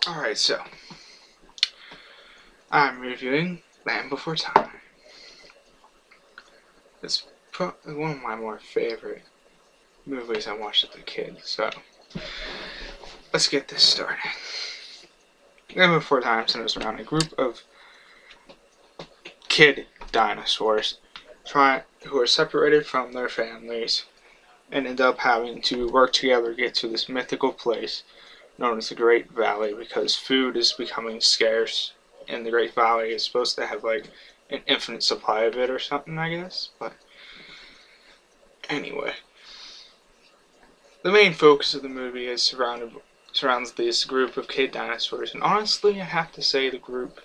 Alright, so I'm reviewing Land Before Time. It's probably one of my more favorite movies I watched as a kid, so let's get this started. Land Before Time centers around a group of kid dinosaurs who are separated from their families and end up having to work together to get to this mythical place known as the Great Valley because food is becoming scarce and the Great Valley is supposed to have like an infinite supply of it or something, I guess. But anyway, the main focus of the movie is surrounds this group of kid dinosaurs, and honestly, I have to say the group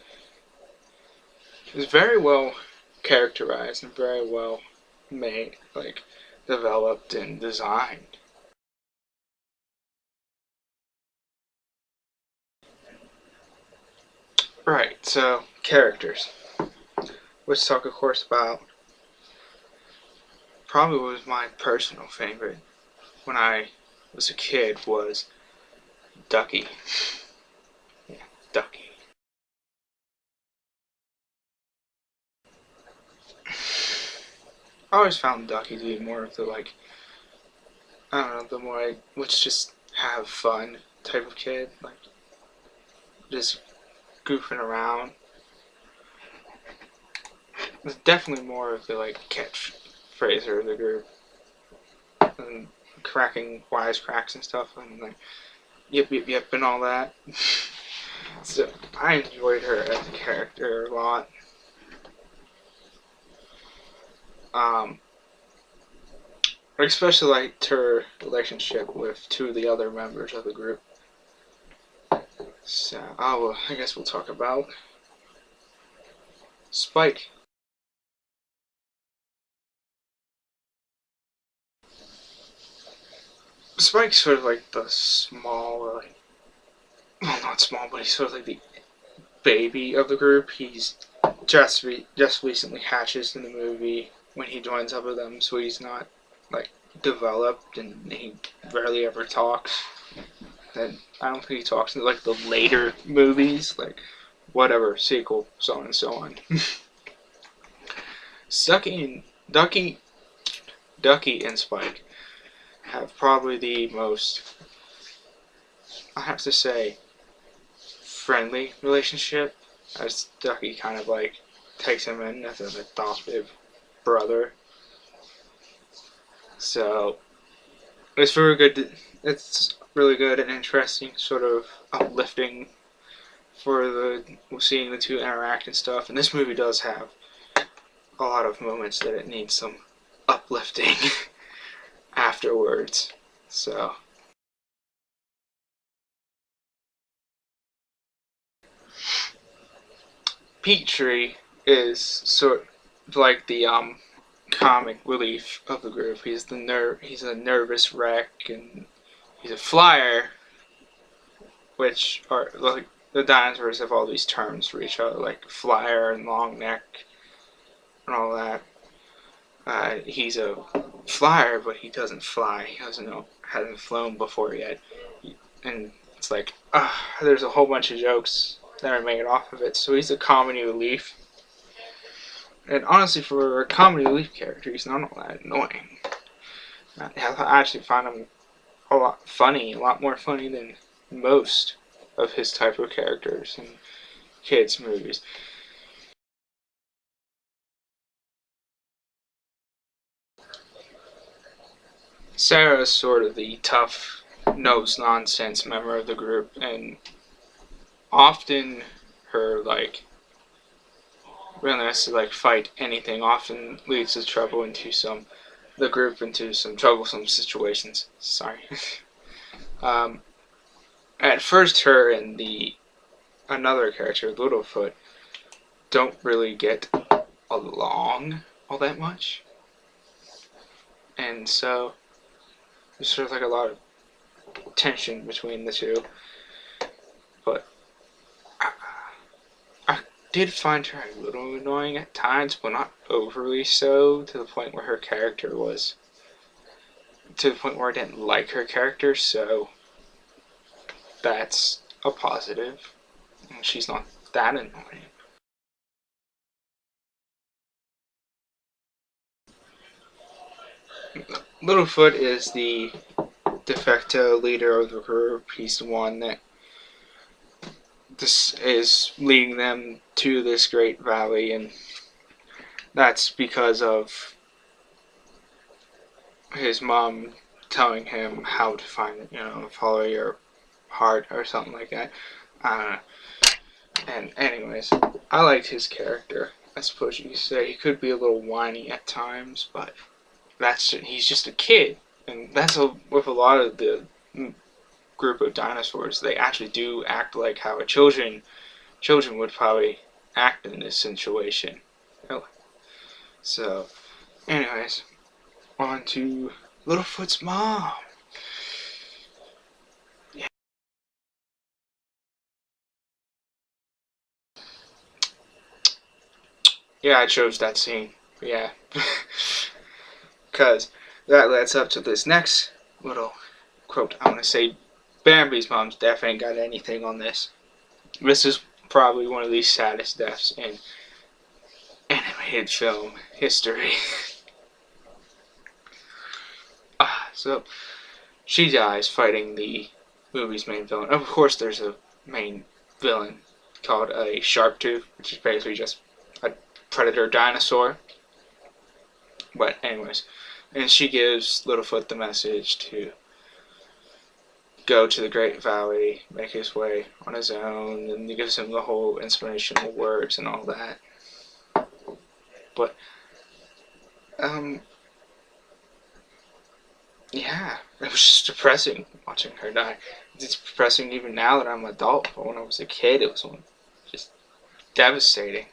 is very well characterized and very well made, like developed and designed. Right, so characters. Let's talk, of course, about probably what was my personal favorite when I was a kid was Ducky. Yeah, Ducky. I always found Ducky to be more of the like, I don't know, the more let's just have fun type of kid, like just goofing around. It's definitely more of the like catchphraser of the group and cracking wisecracks and stuff and like yip yip yip and all that. So I enjoyed her as a character a lot. Um, I especially liked her relationship with two of the other members of the group. So, I guess we'll talk about Spike. Spike's sort of like the small, like, well, not small, but he's sort of like the baby of the group. He's just recently hatches in the movie when he joins up with them, so he's not like developed, and he rarely ever talks. And I don't think he talks in like the later movies, like whatever sequel, so on and so on. Ducky, Ducky and Spike have probably the most, I have to say, friendly relationship, as Ducky kind of like takes him in as an adoptive brother. So it's very good. It's really good and interesting, sort of uplifting for the seeing the two interact and stuff. And this movie does have a lot of moments that it needs some uplifting afterwards. So Petrie is sort of like the comic relief of the group. He's a nervous wreck, and he's a flyer, which are like the dinosaurs have all these terms for each other, like flyer and long neck and all that. He's a flyer, but he doesn't fly. He hasn't flown before yet, and it's like there's a whole bunch of jokes that are made off of it. So he's a comedy relief, and honestly, for a comedy relief character, he's not all that annoying. I actually find him a lot funny, a lot more funny than most of his type of characters in kids' movies. Sarah is sort of the tough, nose nonsense member of the group, and often her like willingness to like fight anything often leads to trouble into the group into some troublesome situations. Sorry. um, at first, her and the another character, Littlefoot, don't really get along all that much, and so there's sort of like a lot of tension between the two. But I did find her a little annoying at times, but not overly so, to the point where I didn't like her character, so that's a positive. And she's not that annoying. Littlefoot is the de facto leader of the group. He's the one that this is leading them to this great valley, and that's because of his mom telling him how to find it, follow your heart or something like that. I don't know. And anyways, I liked his character. I suppose you could say he could be a little whiny at times, but he's just a kid, and with a lot of the group of dinosaurs. They actually do act like how children would probably act in this situation. So, anyways, on to Littlefoot's mom. Yeah, I chose that scene. Yeah. Because that leads up to this next little quote. I want to say Bambi's mom's death ain't got anything on this. This is probably one of the saddest deaths in animated film history. So, she dies fighting the movie's main villain. Of course, there's a main villain called a Sharptooth, which is basically just a predator dinosaur. But anyways, and she gives Littlefoot the message to go to the Great Valley, make his way on his own, and he gives him the whole inspirational words and all that. But, yeah, it was just depressing watching her die. It's depressing even now that I'm an adult, but when I was a kid, it was just devastating.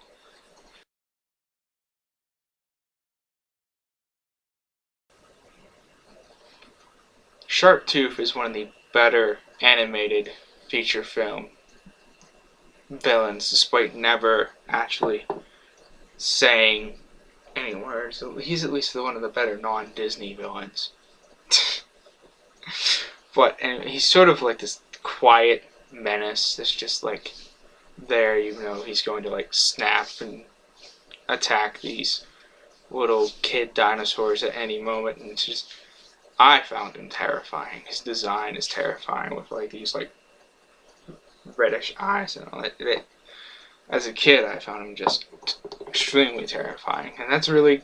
Sharptooth is one of the better animated feature film villains, despite never actually saying any words. He's at least one of the better non-Disney villains. But anyway, he's sort of like this quiet menace that's just like there, even though he's going to like snap and attack these little kid dinosaurs at any moment, and it's just, I found him terrifying. His design is terrifying with like these like reddish eyes and all that. As a kid, I found him just extremely terrifying, and that's really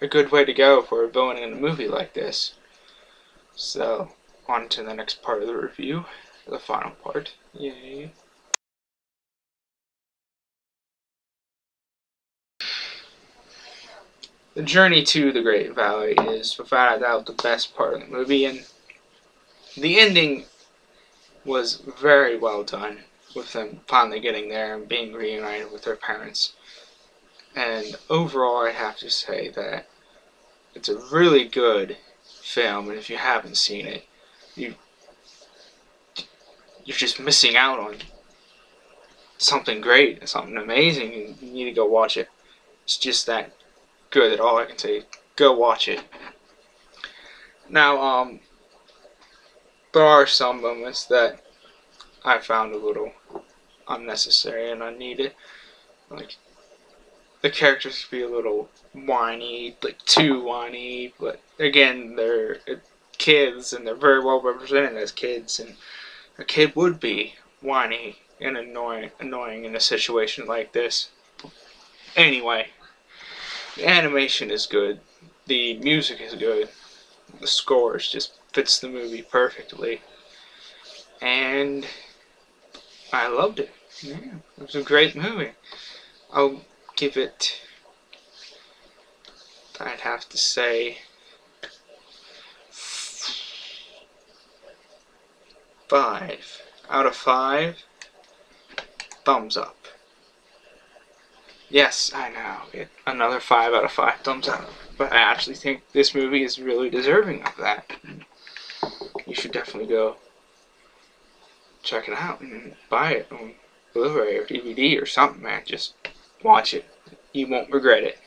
a good way to go for a villain in a movie like this. So, on to the next part of the review, the final part. Yay. The journey to the Great Valley is without a doubt the best part of the movie, and the ending was very well done, with them finally getting there and being reunited with their parents. And overall, I have to say that it's a really good film, and if you haven't seen it, you're just missing out on something great, something amazing, and you need to go watch it. It's just that good that all I can say, go watch it. Now, there are some moments that I found a little unnecessary and unneeded. Like, the characters could be a little whiny, like too whiny, but again, they're kids and they're very well represented as kids, and a kid would be whiny and annoying in a situation like this. Anyway, the animation is good, the music is good, the score just fits the movie perfectly, and I loved it. Yeah, it was a great movie. I'll give it, I'd have to say, 5 out of 5 thumbs up. Yes, I know, another 5 out of 5 thumbs up. But I actually think this movie is really deserving of that. You should definitely go check it out and buy it on Blu-ray or DVD or something, man. Just watch it. You won't regret it.